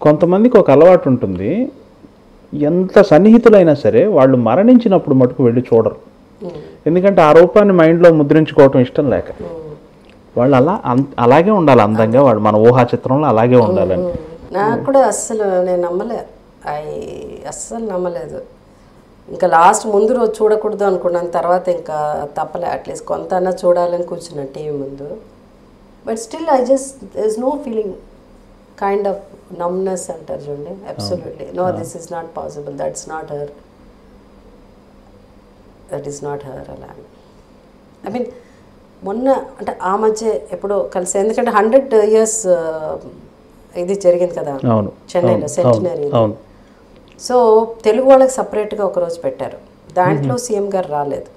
కొంతమందికి ఒక అలవాటు ఉంటుంది, ఎంత సన్నిహితులైనా సరే వాళ్ళు మరణించినప్పుడు మటుకు వెళ్ళి చూడరు. ఎందుకంటే ఆ రూపాన్ని మైండ్లో ముద్రించుకోవటం ఇష్టం లేక. వాళ్ళు అలాగే ఉండాలి అందంగా, వాళ్ళు మన ఊహా చిత్రంలో అలాగే ఉండాలని. నాకు కూడా అస్సలు నేను అస్సలు నమ్మలేదు. ఇంకా లాస్ట్ ముందు రోజు చూడకూడదు అనుకున్నాను, తర్వాత ఇంకా తప్పలే, అట్లీస్ట్ కొంత అన్నా చూడాలని కూర్చున్నా టీవీ ముందు. But still there's no feeling, kind of numbness అంటారు చూడండి. Absolutely no, this is not possible, that is not her అలా. ఐ మీన్ మొన్న అంటే ఆ మధ్య ఎప్పుడో కలిసి, ఎందుకంటే 100 years ఇది జరిగింది కదా చెన్నైలో, సెంటినరీ. సో తెలుగు వాళ్ళకి సపరేట్గా ఒకరోజు పెట్టారు, దాంట్లో సీఎం గారు రాలేదు.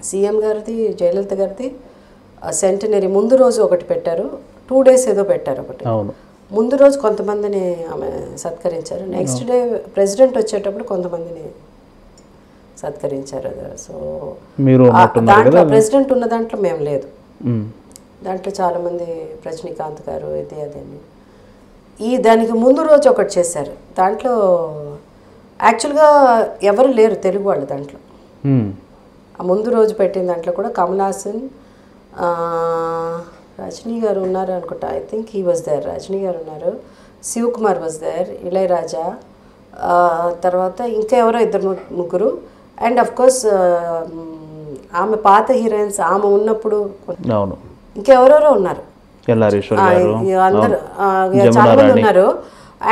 సీఎం గారిది, జయలలిత గారిది సెంటినరీ ముందు రోజు ఒకటి పెట్టారు, 2 days ఏదో పెట్టారు ఒకటి. ముందు రోజు కొంతమందిని ఆమె సత్కరించారు, నెక్స్ట్ డే ప్రెసిడెంట్ వచ్చేటప్పుడు కొంతమందిని సత్కరించారు. సో దాంట్లో ప్రెసిడెంట్ ఉన్న దాంట్లో మేము లేదు, దాంట్లో చాలామంది రజనీకాంత్ గారు ఇది అదని. దానికి ముందు రోజు ఒకటి చేశారు, దాంట్లో యాక్చువల్గా ఎవరు లేరు తెలుగు వాళ్ళు దాంట్లో. ఆ ముందు రోజు పెట్టిన దాంట్లో కూడా కమల్ హాసన్, రజనీ గారు ఉన్నారు అనుకుంటా, I think he was there, Rajini గారు ఉన్నారు, శివకుమార్ వాజ్ దేర్, ఇళయరాజా, తర్వాత ఇంకా ఎవరో 2-3, అండ్ అఫ్ కోర్స్ ఆమె పాత హీరోయిన్స్ ఆమె ఉన్నప్పుడు ఇంకెవరెవరో ఉన్నారు, అందరు చాలా మంది ఉన్నారు.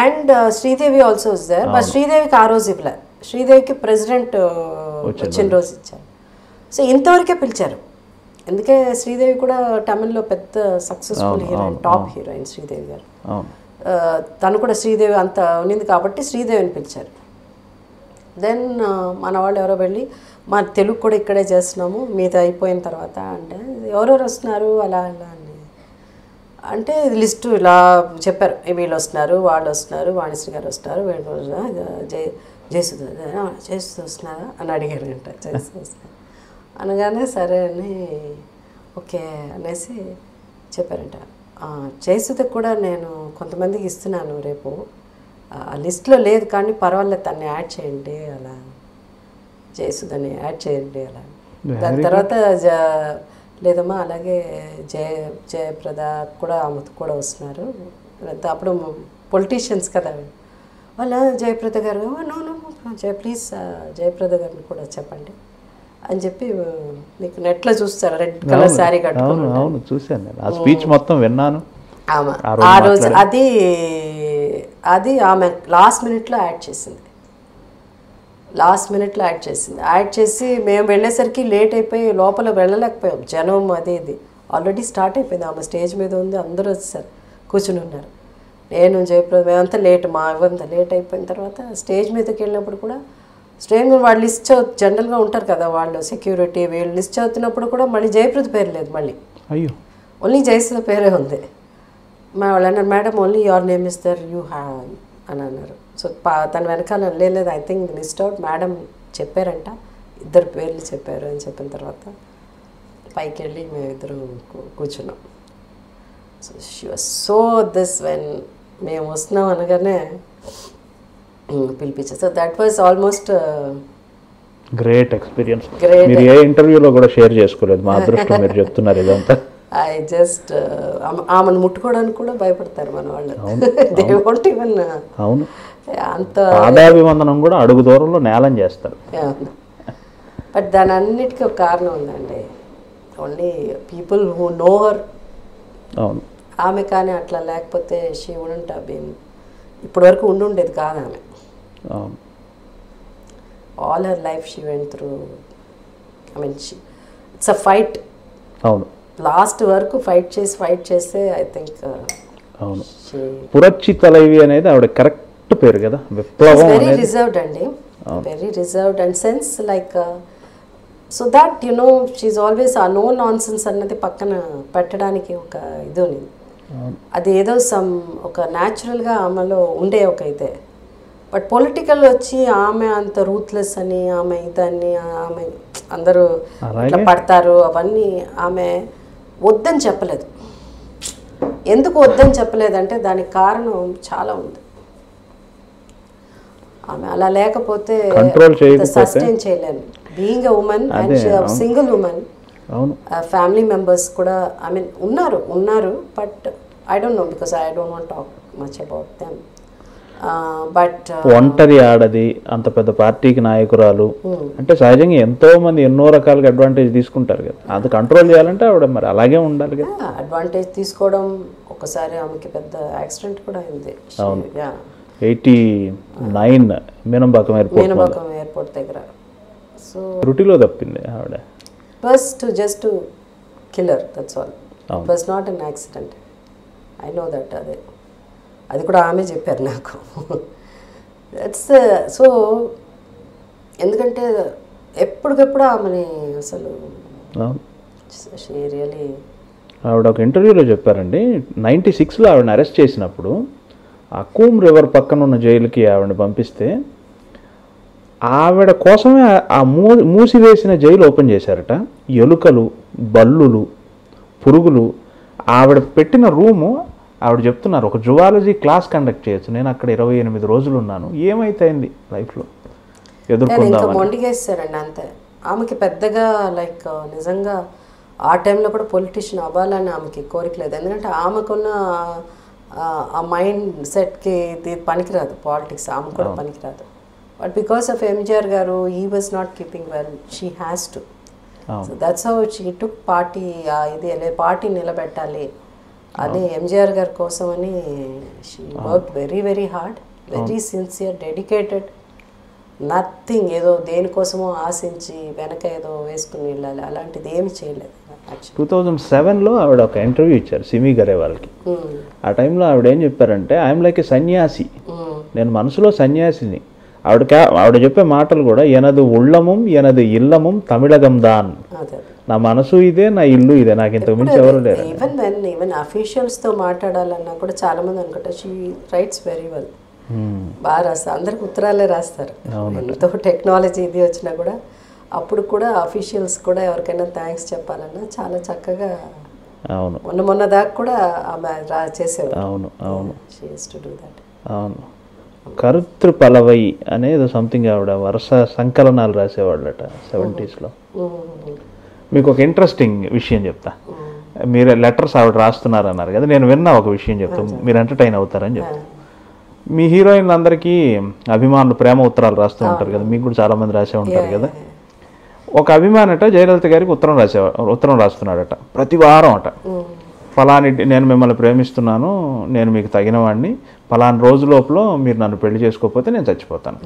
And Sridevi also was there, but శ్రీదేవికి ఆ రోజు ఇవ్వలే, శ్రీదేవికి ప్రెసిడెంట్ వచ్చిన రోజు ఇచ్చారు. సో ఇంతవరకే పిలిచారు, అందుకే శ్రీదేవి కూడా తమిళ్లో పెద్ద successful heroine, top heroine Sridevi గారు. తను కూడా శ్రీదేవి అంత ఉన్నింది కాబట్టి శ్రీదేవిని పిలిచారు. దెన్ మన వాళ్ళు ఎవరో వెళ్ళి, మా తెలుగు కూడా ఇక్కడే చేస్తున్నాము మీద అయిపోయిన తర్వాత అంటే, ఎవరెవరు వస్తున్నారు అలా అలా అని అంటే లిస్టు ఇలా చెప్పారు, వీళ్ళు వస్తున్నారు, వాళ్ళు వస్తున్నారు, వాణిశ్రీ గారు వస్తున్నారు, జయసుధ వస్తున్నారా అని అడిగారంట. జయసుధ వస్తున్నారు అనగానే సరే అని ఓకే అనేసి చెప్పారంట. జయసుధకు కూడా నేను కొంతమందికి ఇస్తున్నాను రేపు, ఆ లిస్ట్లో లేదు కానీ పర్వాలేదు తన్ని యాడ్ చేయండి అలా, జయసుధని యాడ్ చేయండి అలా. దాని తర్వాత లేదమ్మా అలాగే జయప్రద కూడా ఆమెకు కూడా వస్తున్నారు, అప్పుడు పొలిటీషియన్స్ కదా వాళ్ళ, జయప్రద గారు నో ప్లీజ్ జయప్రద గారిని కూడా చెప్పండి అని చెప్పి, మీకు నెట్లో చూస్తారు రెడ్ కలర్ శారీ కట్టుకుని చూసాను, ఆ స్పీచ్ మొత్తం విన్నాను. ఆ రోజు అది ఆమె లాస్ట్ మినిట్లో యాడ్ చేసింది, యాడ్ చేసి మేము వెళ్ళేసరికి లేట్ అయిపోయి లోపల వెళ్ళలేకపోయాం, జనం అది ఇది ఆల్రెడీ స్టార్ట్ అయిపోయింది, ఆమె స్టేజ్ మీద ఉంది, అందరూ వచ్చేసారు కూర్చుని ఉన్నారు. నేను జయప్రద మేమంతా లేట్, మా ఇవంతా లేట్ అయిపోయిన తర్వాత స్టేజ్ మీదకి వెళ్ళినప్పుడు కూడా స్టేజ్ మీద వాళ్ళు లిస్ట్ జనరల్గా ఉంటారు కదా వాళ్ళు సెక్యూరిటీ, వీళ్ళు లిస్ట్ చదువుతున్నప్పుడు కూడా మళ్ళీ జయప్రద పేరు లేదు, మళ్ళీ ఓన్లీ జయసుధ పేరే ఉంది. వాళ్ళు అన్నారు madam only your name is there you have అని అన్నారు. సో తన వెనకాల లేదు I think list out madam చెప్పారంట, 2 పేర్లు చెప్పారు అని చెప్పిన తర్వాత పైకి వెళ్ళి మేమిద్దరం కూర్చున్నాం. So she was so this when మేము వస్తున్నాం అనగానే పిలిపించారు. So that was almost great experience. మీరు ఏ ఇంటర్వ్యూలో కూడా షేర్ చేసుకోలేదు, మా అదృష్టం మీరు చెప్తున్నారు ఇదంతా. ఐ జస్ట్ ఆమెను ముట్టుకోవడానికి కూడా భయపడతారు మన వాళ్ళు, దే వోంట్ ఈవెన్. అవును, అంత పాదాభివందనం కూడా అడుగు దూరంలో నేలం చేస్తారు. బట్ దాని అన్నిటికీ ఒక కారణం ఉందండి, only people who know her. అవును, ఆమె కానీ అట్లా లేకపోతే షీ వుడెంట్ హావ్ బీన్, ఇప్పటి వరకు ఉండేది కాదు ఆమె. All her life she went through, I mean it's a fight. అవును, లాస్ట్ వరకు ఫైట్ చేస్తే ఐ థింక్. అవును, పురచ్చి తలైవి అనేది ఆవిడ కరెక్ట్ పేరు కదా, విప్లవం. వెరీ రిజర్వ్డ్ అండి, very reserved and sense like, so that you know she always ah no nonsense అన్నది పక్కన పెట్టడానికి ఒక ఇది ఉంది, అది ఏదో ఒక న్యాచురల్గా ఆమెలో ఉండే ఒక ఇదే. బట్ పొలిటికల్ వచ్చి ఆమె అంత రూత్లెస్ అని, ఆమె ఇదని, ఆమె అందరూ ఇట్లా పడతారు అవన్నీ ఆమె వద్దని చెప్పలేదు. ఎందుకు వద్దని చెప్పలేదంటే దానికి కారణం చాలా ఉంది. ఆమె అలా లేకపోతే కంట్రోల్ చేయకపోతే సస్టైన్ చేయలేను. Being a women and single women, అవును ఫ్యామిలీ మెంబర్స్ కూడా ఐ మీన్ ఉన్నారు but I don't know because I don't want talk much about them. But ఒంటరి ఆడది, అంత పెద్ద పార్టీకి నాయకురాలు అంటే సహజంగా ఎంతో మంది ఎన్నో రకాలుగా అడ్వాంటేజ్ తీసుకుంటారు కదా, అది కంట్రోల్ చేయాలంటే ఆవిడ మరి అలాగే ఉండాలి కదా. అడ్వాంటేజ్ తీసుకోవడం, ఒకసారి ఆమెకి పెద్ద యాక్సిడెంట్ కూడా అయింది. 89 మీనంబాకం ఎయిర్పోర్ట్ దగ్గర. సో త్రుటిలో తప్పింది ఆవిడ. Just to killer, that's all. It was not an accident, I know that. అది కూడా ఆమె చెప్పారు నాకు. దట్స్ సో ఎందుకంటే ఎప్పటికెప్పుడు ఆమెని అసలు రియలీ. ఆవిడ ఒక ఇంటర్వ్యూలో చెప్పారండి, 96లో ఆవిడని అరెస్ట్ చేసినప్పుడు ఆ కూమ్ రివర్ పక్కన ఉన్న జైలుకి ఆవిడని పంపిస్తే ఆవిడ కోసమే ఆ మూసివేసిన జైలు ఓపెన్ చేశారట. ఎలుకలు, బల్లులు, పురుగులు, ఆవిడ పెట్టిన రూము ఆవిడ చెప్తున్నారు ఒక జువాలజీ క్లాస్ కండక్ట్ చేయొచ్చు, నేను అక్కడ 28 రోజులు ఉన్నాను, ఏమైతేంది లైఫ్లో ఎదుర్కొందామని. మొండిగేస్తారండి అంతే. ఆమెకి పెద్దగా లైక్ నిజంగా ఆ టైంలో కూడా పొలిటీషియన్ అవ్వాలని ఆమెకి కోరిక లేదు. ఎందుకంటే ఆమెకున్న ఆ మైండ్ సెట్కి ఇది పనికిరాదు, పాలిటిక్స్ ఆమె కూడా పనికిరాదు. బట్ బికాస్ ఆఫ్ ఎంజిఆర్ గారు, he was not keeping well, she has to. So that's how she took party. ఇది పార్టీ నిలబెట్టాలి అని ఎంజిఆర్ గారి కోసం అని she work very very hard, very sincere, dedicated. Nothing ఏదో దేనికోసమో ఆశించి వెనక ఏదో వేసుకుని వెళ్ళాలి అలాంటిది ఏమి చేయలేదు. 2007లో ఆవిడ ఒక ఇంటర్వ్యూ ఇచ్చారు సిమి గరేవాల్కి. ఆ టైంలో ఆవిడ ఏం చెప్పారంటే, ఐఎమ్ లైక్ ఏ సన్యాసి, నేను మనసులో సన్యాసిని. ఆవిడ చెప్పే మాటలు కూడా, ఎనదు ఉళ్ళముం ఎనదు ఇల్లముం తమిళగం దాన్, నా మనసు ఇదే, నా ఇల్లు ఇదే, నాకు ఇంతకు మించి ఎవరు లేరు. ఈవెన్ అఫీషియల్స్తో మాట్లాడాలన్నా కూడా చాలా మంది అనుకుంటారు షీ రైట్స్ వెరీ వెల్, బాగా రాస్తారు. అందరికి ఉత్తరాలే రాస్తారు. ఎంతో టెక్నాలజీ ఇది వచ్చినా కూడా అప్పుడు కూడా అఫీషియల్స్ కూడా ఎవరికైనా థ్యాంక్స్ చెప్పాలన్నా చాలా చక్కగా, అవును మొన్న దాకా కూడా ఆమె చేసేవారు. అవును she used to do that. అవును. కరుత్రు పలవై అనేది సంథింగ్ ఆవిడ వరుస సంకలనాలు రాసేవాళ్ళట 70sలో. మీకు ఒక ఇంట్రెస్టింగ్ విషయం చెప్తా. మీరు లెటర్స్ ఆవిడ రాస్తున్నారన్నారు కదా, నేను విన్నా ఒక విషయం చెప్తాను, మీరు ఎంటర్టైన్ అవుతారని చెప్తాను. మీ హీరోయిన్లు అందరికీ అభిమానులు ప్రేమ ఉత్తరాలు రాస్తూ ఉంటారు కదా, మీకు కూడా చాలామంది రాసే ఉంటారు కదా. ఒక అభిమానట జయలలిత గారికి ఉత్తరం రాస్తున్నాడట ప్రతి వారం అట. ఫలాని నేను మిమ్మల్ని ప్రేమిస్తున్నాను, నేను మీకు తగిన వాడిని, ఫలాని రోజు లోపల మీరు నన్ను పెళ్లి చేసుకోకపోతే నేను చచ్చిపోతాను.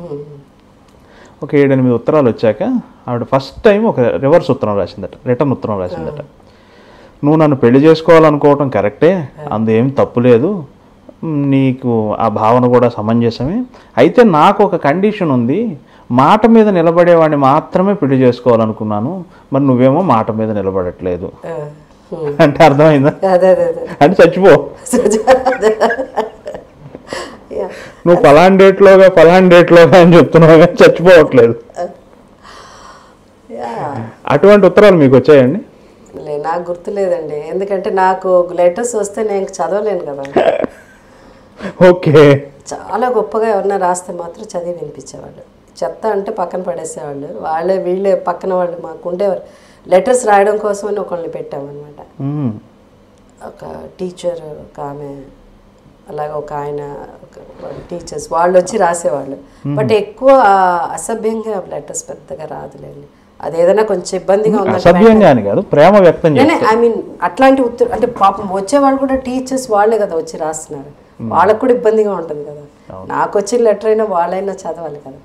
ఒక 7-8 ఉత్తరాలు వచ్చాక ఆవిడ ఫస్ట్ టైం ఒక రివర్స్ ఉత్తరం రాసిందట, రిటర్న్ ఉత్తరం రాసిందట. నువ్వు నన్ను పెళ్లి చేసుకోవాలనుకోవటం కరెక్టే, అందుకేం తప్పు లేదు, నీకు ఆ భావన కూడా సమంజసమే, అయితే నాకు ఒక కండిషన్ ఉంది, మాట మీద నిలబడేవాడిని మాత్రమే పెళ్లి చేసుకోవాలనుకున్నాను, మరి నువ్వేమో మాట మీద నిలబడట్లేదు అంటే అర్థమైందా? అంటే చచ్చిపో, నువ్వు ఫలాన్ డేట్లోగా అని చెప్తున్నావు కానీ చచ్చిపోవట్లేదు. అటువంటి ఉత్తరాలు మీకు వచ్చాయండి? నాకు గుర్తులేదండి, ఎందుకంటే నాకు లెటర్స్ వస్తే నేను చదవలేను కదా. ఓకే. చాలా గొప్పగా ఎవరన్నా రాస్తే మాత్రం చదివి వినిపించేవాళ్ళు, చెత్త అంటే పక్కన పడేసేవాళ్ళు. వీళ్ళే పక్కన వాళ్ళు మాకు ఉండేవారు. లెటర్స్ రాయడం కోసం అని ఒకళ్ళని పెట్టామన్నమాట. ఒక టీచర్, ఒక ఆమె, అలాగే ఒక ఆయన, టీచర్స్ వాళ్ళు వచ్చి రాసేవాళ్ళు. బట్ ఎక్కువ అసభ్యంగా లెటర్స్ పెద్దగా రాదులేండి. అదేదైనా కొంచెం ఇబ్బందిగా ఉంది, ప్రేమ వ్యక్తం ఐ మీన్ అట్లాంటి అంటే పాపం వచ్చేవాళ్ళు కూడా టీచర్స్ వాళ్ళే కదా వచ్చి రాస్తున్నారు, వాళ్ళకు కూడా ఇబ్బందిగా ఉంటుంది కదా. నాకు వచ్చిన లెటర్ అయినా వాళ్ళైనా చదవాలి కదా.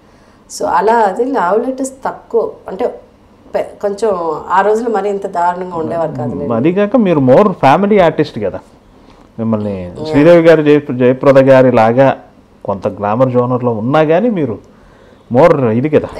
సో అలా అది లవ్ లెటర్స్ తక్కువ, అంటే కొంచెం ఆ రోజులు మరి ఇంత దారుణంగా ఉండేవారు కాదు. అది కాక మీరు మోర్ ఫ్యామిలీ ఆర్టిస్ట్ కదా, మిమ్మల్ని శ్రీదేవి గారు జయప్రద గారి లాగా కొంత గ్లామర్ జోనర్లో ఉన్నా కానీ మీరు మోర్ ఇది కదా.